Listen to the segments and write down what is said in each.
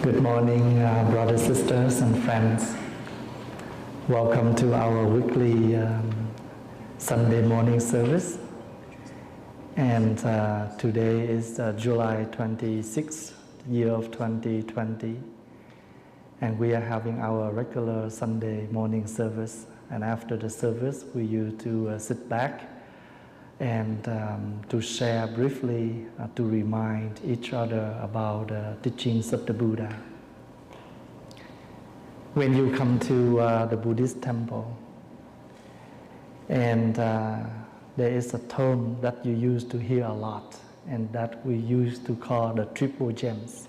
Good morning, brothers, sisters, and friends. Welcome to our weekly Sunday morning service. And today is July 26th, year of 2020. And we are having our regular Sunday morning service. And after the service, we used to sit back and to share briefly, to remind each other about the teachings of the Buddha. When you come to the Buddhist temple, and there is a term that you used to hear a lot, and that we used to call the triple gems,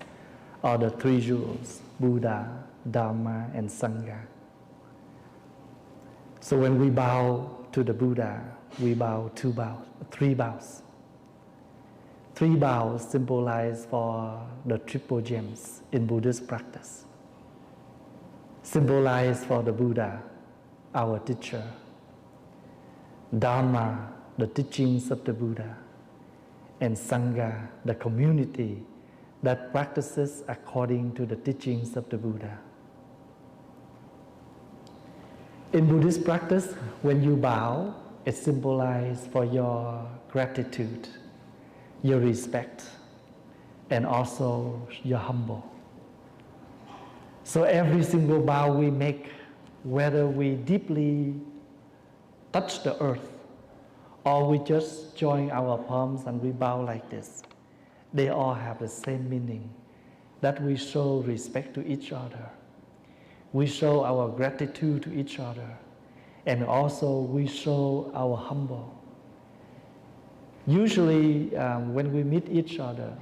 or the three jewels, Buddha, Dharma, and Sangha. So when we bow to the Buddha, we bow three bows. Three bows symbolize for the triple gems in Buddhist practice. Symbolize for the Buddha, our teacher. Dharma, the teachings of the Buddha. And Sangha, the community that practices according to the teachings of the Buddha. In Buddhist practice, when you bow, it symbolizes for your gratitude, your respect, and also your humble. So every single bow we make, whether we deeply touch the earth or we just join our palms and we bow like this, they all have the same meaning, that we show respect to each other. We show our gratitude to each other. And also we show our humble. Usually when we meet each other,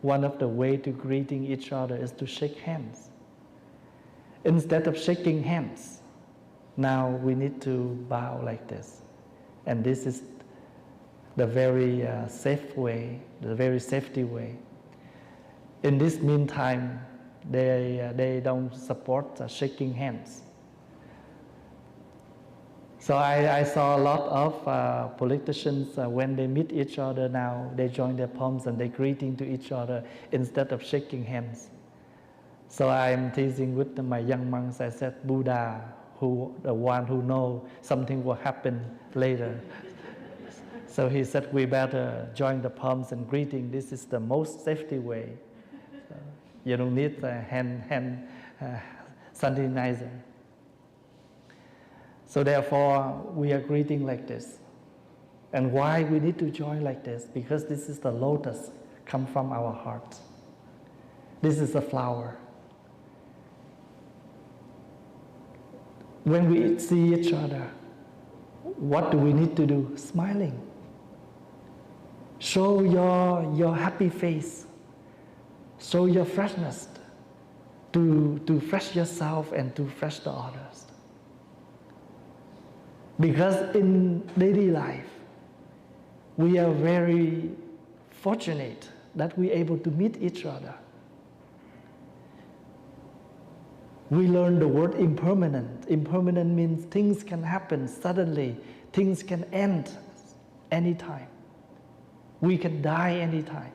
one of the ways to greeting each other is to shake hands. Instead of shaking hands, now we need to bow like this. And this is the very safe way, the very safety way. In this meantime, they don't support shaking hands. So I saw a lot of politicians, when they meet each other now, they join their palms and they greeting to each other instead of shaking hands. So I'm teasing with my young monks. I said, Buddha, the one who knows something will happen later. So he said, we better join the palms and greeting. This is the most safety way. So you don't need a hand sanitizer. So therefore, we are greeting like this. And why we need to join like this? Because this is the lotus, come from our heart. This is a flower. When we see each other, what do we need to do? Smiling. Show your happy face. Show your freshness. To fresh yourself and to fresh the others. Because in daily life, we are very fortunate that we are able to meet each other. We learn the word impermanent. Impermanent means things can happen suddenly. Things can end anytime. We can die anytime.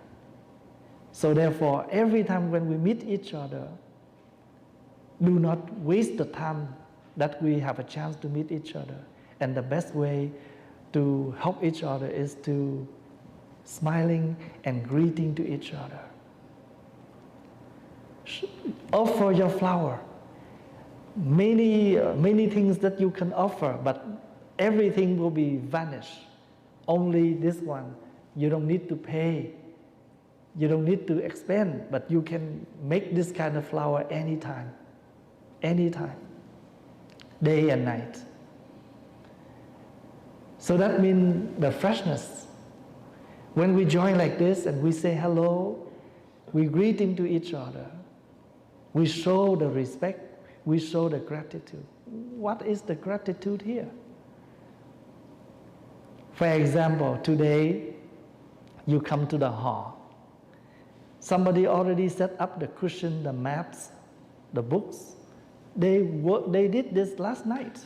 So therefore, every time when we meet each other, do not waste the time that we have a chance to meet each other. And the best way to help each other is to smiling and greeting to each other. Offer your flower. Many things that you can offer, but everything will be vanished. Only this one, you don't need to pay. You don't need to expend, but you can make this kind of flower anytime. Anytime. Day and night. So that means the freshness. When we join like this and we say hello, we greeting to each other. We show the respect, we show the gratitude. What is the gratitude here? For example, today you come to the hall. Somebody already set up the cushion, the maps, the books. They did this last night.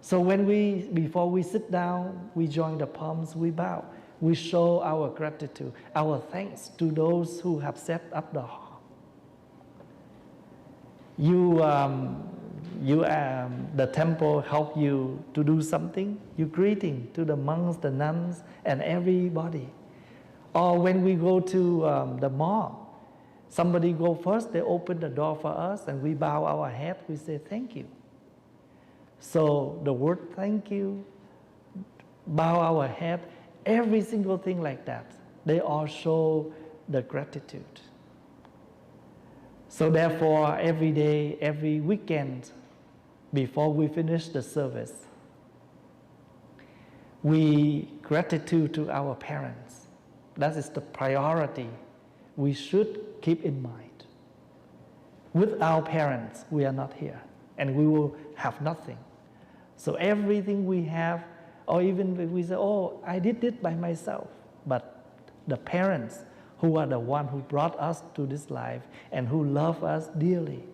So before we sit down, we join the palms, we bow. We show our gratitude, our thanks to those who have set up the hall. The temple help you to do something, you greeting to the monks, the nuns, and everybody. Or when we go to the mall, somebody go first, they open the door for us, and we bow our head, we say thank you. So the word thank you, bow our head, every single thing like that, they all show the gratitude. So therefore, every day, every weekend, before we finish the service, we gratitude to our parents. That is the priority we should keep in mind. With our parents, we are not here, and we will have nothing. So everything we have, or even if we say, oh, I did it by myself, but the parents who are the one who brought us to this life and who love us dearly,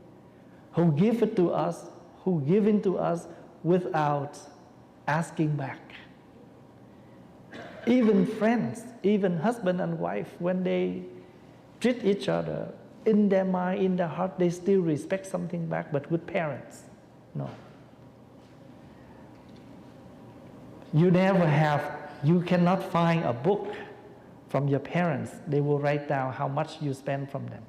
who give it to us, who give in to us without asking back. Even friends, even husband and wife, when they treat each other, in their mind, in their heart, they still respect something back, but with parents, no. You cannot find a book from your parents. They will write down how much you spend from them.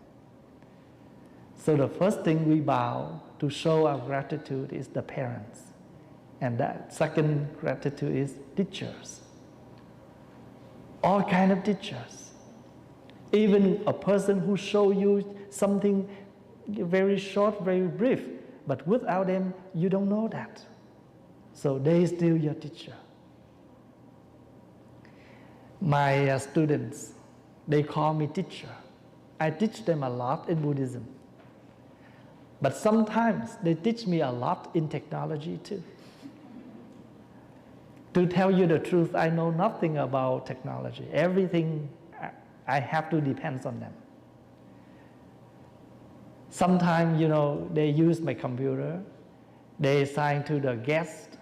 So the first thing we bow to show our gratitude is the parents. And that second gratitude is teachers. All kind of teachers. Even a person who show you something very short, very brief, but without them, you don't know that. So they is still your teacher. My students, they call me teacher. I teach them a lot in Buddhism. But sometimes they teach me a lot in technology too. To tell you the truth, I know nothing about technology. Everything I have to depend on them. Sometimes, they use my computer. They assign to the guest.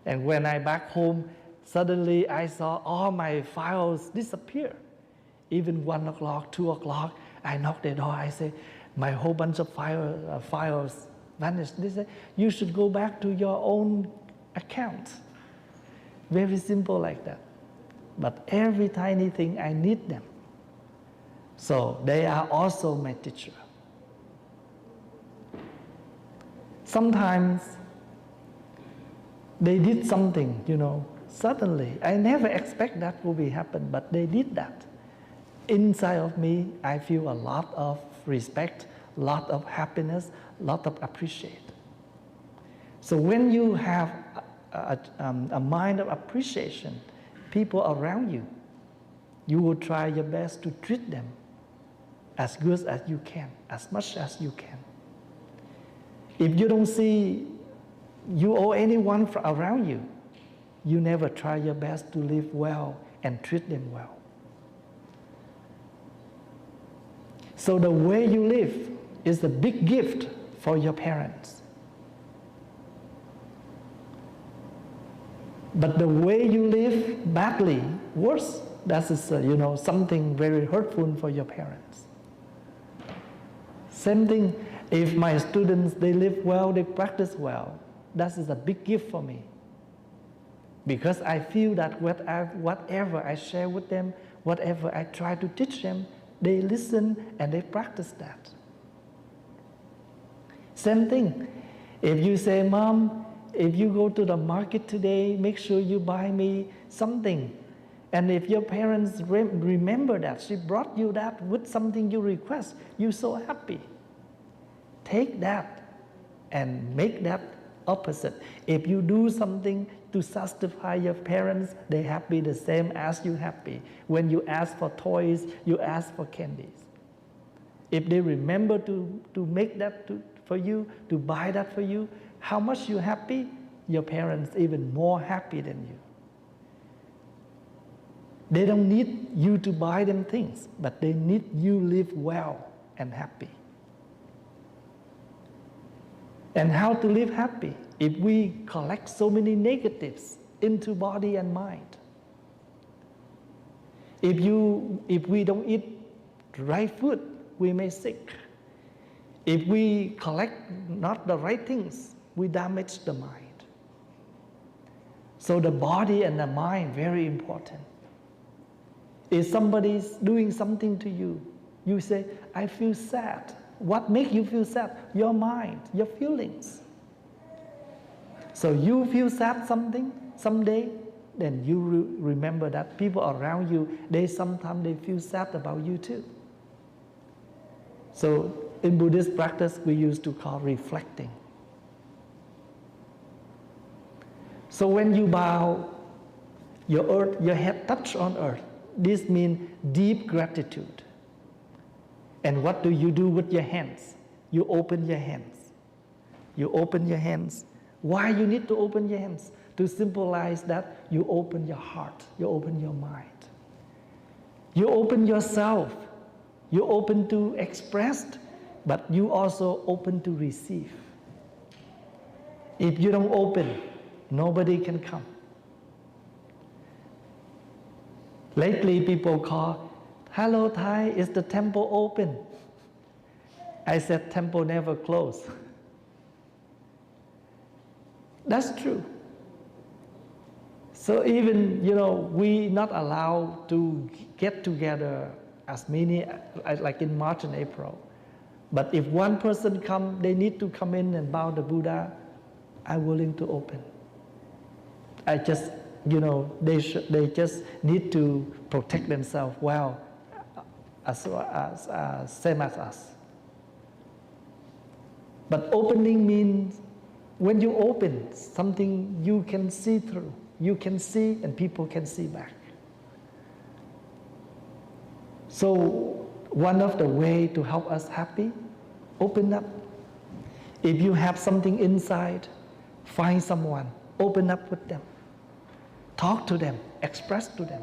And when I back home, suddenly I saw all my files disappear. Even 1 o'clock, 2 o'clock, I knock the door. I say, my whole bunch of files vanished. They say, you should go back to your own account. Very simple like that. But every tiny thing, I need them. So they are also my teacher. Sometimes they did something, suddenly. I never expect that will be happen, but they did that. Inside of me, I feel a lot of respect, a lot of happiness, a lot of appreciation. So when you have a mind of appreciation, people around you, you will try your best to treat them as good as you can, as much as you can. If you don't see you owe anyone around you, you never try your best to live well and treat them well. So the way you live is a big gift for your parents. But the way you live badly, worse, that is something very hurtful for your parents. Same thing, if my students, they live well, they practice well, that is a big gift for me. Because I feel that whatever I share with them, whatever I try to teach them, they listen and they practice that. Same thing. If you say, Mom, if you go to the market today, make sure you buy me something. And if your parents remember that, she brought you that with something you request, you're so happy. Take that and make that opposite. If you do something to satisfy your parents, they happy the same as you happy. When you ask for toys, you ask for candies. If they remember to make that for you, to buy that for you, how much you happy, your parents even more happy than you. They don't need you to buy them things, but they need you live well and happy. And how to live happy? If we collect so many negatives into body and mind. If we don't eat right food, we may sick. If we collect not the right things, we damage the mind. So the body and the mind, very important. If somebody's doing something to you, you say, I feel sad. What makes you feel sad? Your mind, your feelings. So you feel sad someday, then you remember that people around you, sometimes they feel sad about you too. So in Buddhist practice, we used to call reflecting. So when you bow, your head touch on earth. This means deep gratitude. And what do you do with your hands? You open your hands. You open your hands. Why you need to open your hands? To symbolize that you open your heart, you open your mind. You open yourself. You open to express, but you also open to receive. If you don't open, nobody can come. Lately, people call, hello Thay, is the temple open? I said, temple never closed. That's true. So even, we not allowed to get together as many, like in March and April. But if one person come, they need to come in and bow the Buddha, I'm willing to open. I just, they just need to protect themselves well, as same as us. But opening means when you open something you can see through, you can see and people can see back. So one of the way to help us happy, open up. If you have something inside, find someone, open up with them. Talk to them, express to them.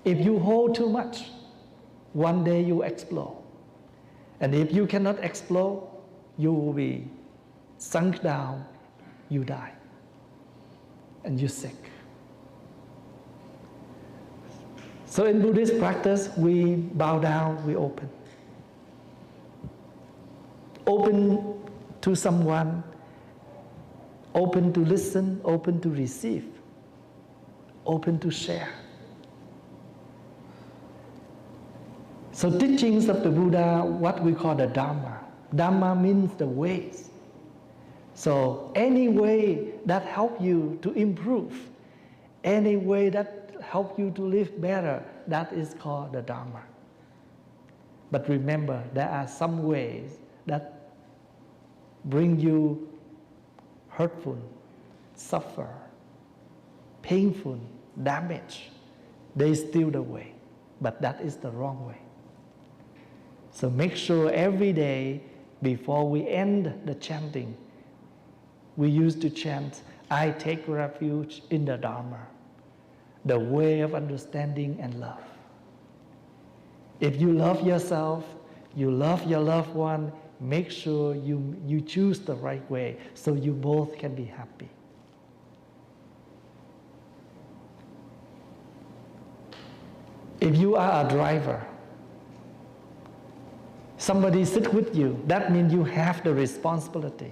If you hold too much, one day you explode. And if you cannot explode, you will be sunk down, you die. And you're sick. So in Buddhist practice, we bow down, we open. Open to someone, open to listen, open to receive, open to share. So teachings of the Buddha, what we call the Dharma. Dharma means the ways. So any way that help you to improve, any way that help you to live better, that is called the Dharma. But remember, there are some ways that bring you hurtful, suffer, painful, damage. They steal the way, but that is the wrong way. So make sure every day before we end the chanting, we used to chant, I take refuge in the Dharma, the way of understanding and love. If you love yourself, you love your loved one, make sure you choose the right way so you both can be happy. If you are a driver, somebody sit with you, that means you have the responsibility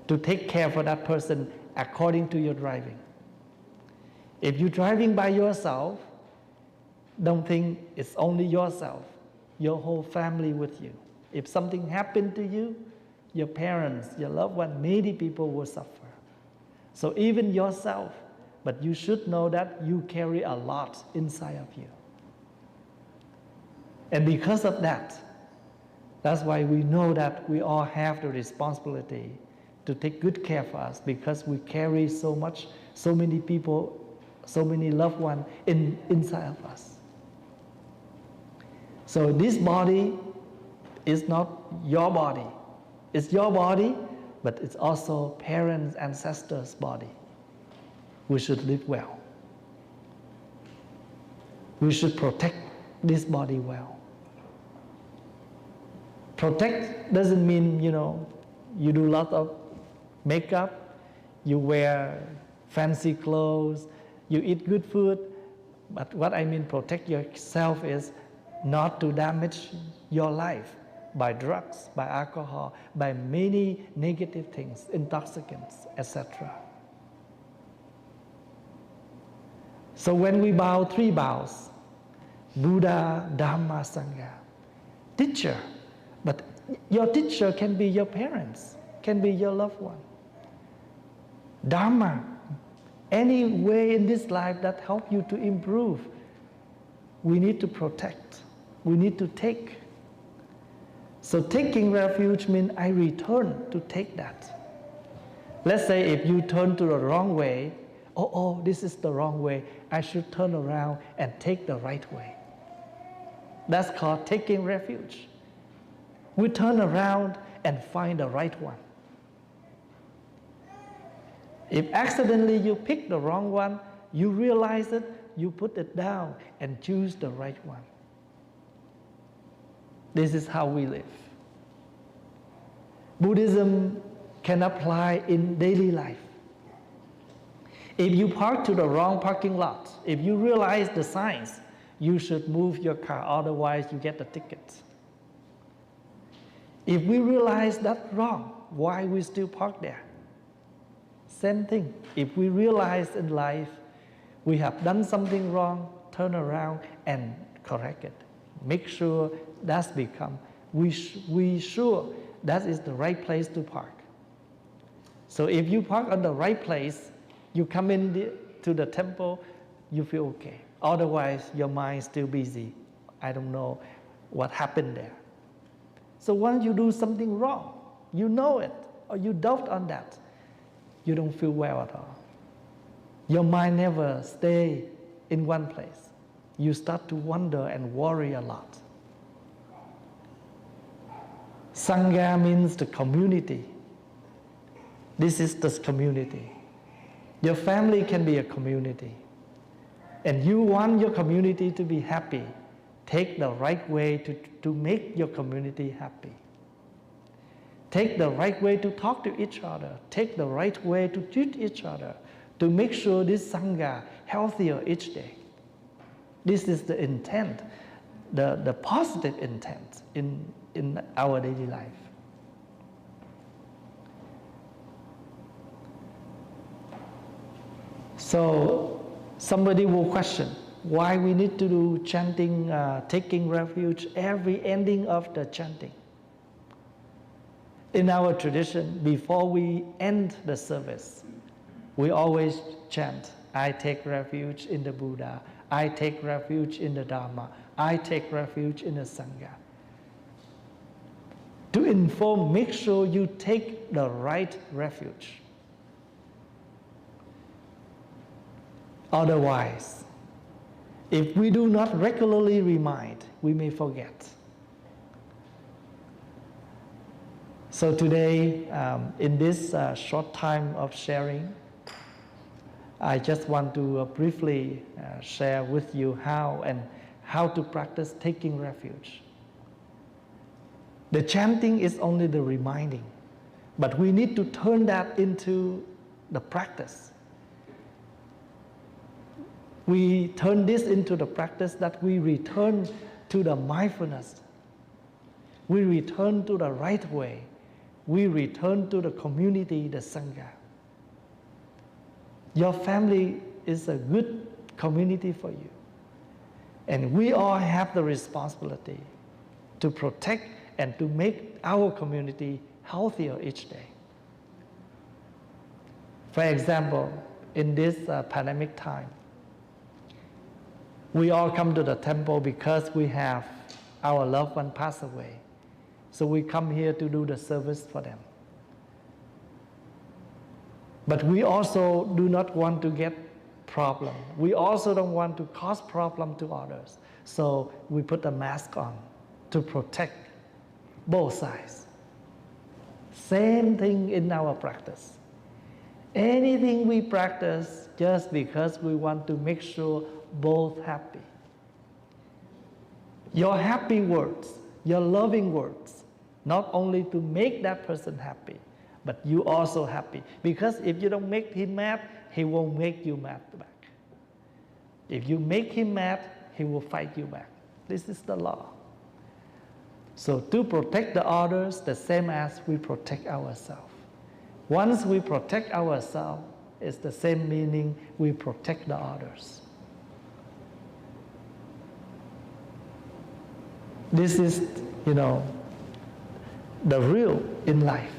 to take care for that person according to your driving. If you're driving by yourself, don't think it's only yourself, your whole family with you. If something happened to you, your parents, your loved one, many people will suffer. So even yourself, but you should know that you carry a lot inside of you. And because of that, that's why we know that we all have the responsibility to take good care for us, because we carry so much, so many people, so many loved ones inside of us. So this body is not your body. It's your body, but it's also parents, ancestors' body. We should live well. We should protect this body well. Protect doesn't mean, you do a lot of makeup, you wear fancy clothes, you eat good food. But what I mean protect yourself is not to damage your life, by drugs, by alcohol, by many negative things, intoxicants, etc. So when we bow 3 bows, Buddha, Dharma, Sangha, teacher, but your teacher can be your parents, can be your loved one. Dharma, any way in this life that help you to improve, we need to protect, we need to take. So taking refuge means I return to take that. Let's say if you turn to the wrong way, oh, this is the wrong way, I should turn around and take the right way. That's called taking refuge. We turn around and find the right one. If accidentally you pick the wrong one, you realize it, you put it down and choose the right one. This is how we live. Buddhism can apply in daily life. If you park to the wrong parking lot, if you realize the signs, you should move your car, otherwise you get the ticket. If we realize that's wrong, why we still park there? Same thing. If we realize in life we have done something wrong, turn around and correct it. Make sure that's become, we sure that is the right place to park. So if you park on the right place, you come to the temple, you feel okay. Otherwise, your mind is still busy. I don't know what happened there. So once you do something wrong, you know it, or you doubt on that, you don't feel well at all. Your mind never stays in one place. You start to wonder and worry a lot. Sangha means the community. This is the community. Your family can be a community. And you want your community to be happy. Take the right way to make your community happy. Take the right way to talk to each other. Take the right way to treat each other to make sure this Sangha healthier each day. This is the intent, the positive intent in our daily life. So somebody will question why we need to do chanting, taking refuge every ending of the chanting. In our tradition, before we end the service, we always chant, I take refuge in the Buddha, I take refuge in the Dharma, I take refuge in the Sangha. To inform, make sure you take the right refuge. Otherwise, if we do not regularly remind, we may forget. So today, in this short time of sharing, I just want to briefly share with you how to practice taking refuge. The chanting is only the reminding, but we need to turn that into the practice. We turn this into the practice that we return to the mindfulness. We return to the right way. We return to the community, the Sangha. Your family is a good community for you. And we all have the responsibility to protect and to make our community healthier each day. For example, in this pandemic time, we all come to the temple because we have our loved one pass away. So we come here to do the service for them. But we also do not want to get problem. We also don't want to cause problem to others. So we put a mask on to protect both sides. Same thing in our practice. Anything we practice just because we want to make sure both happy. Your happy words, your loving words, not only to make that person happy, but you also happy. Because if you don't make him mad, he won't make you mad back. If you make him mad, he will fight you back. This is the law. So to protect the others, the same as we protect ourselves. Once we protect ourselves, it's the same meaning we protect the others. This is, the real in life.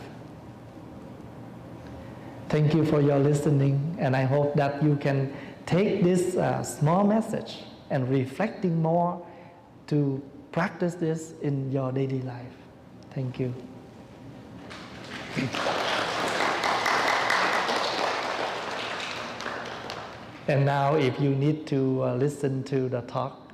Thank you for your listening, and I hope that you can take this small message and reflecting more to practice this in your daily life. Thank you. And now if you need to listen to the talk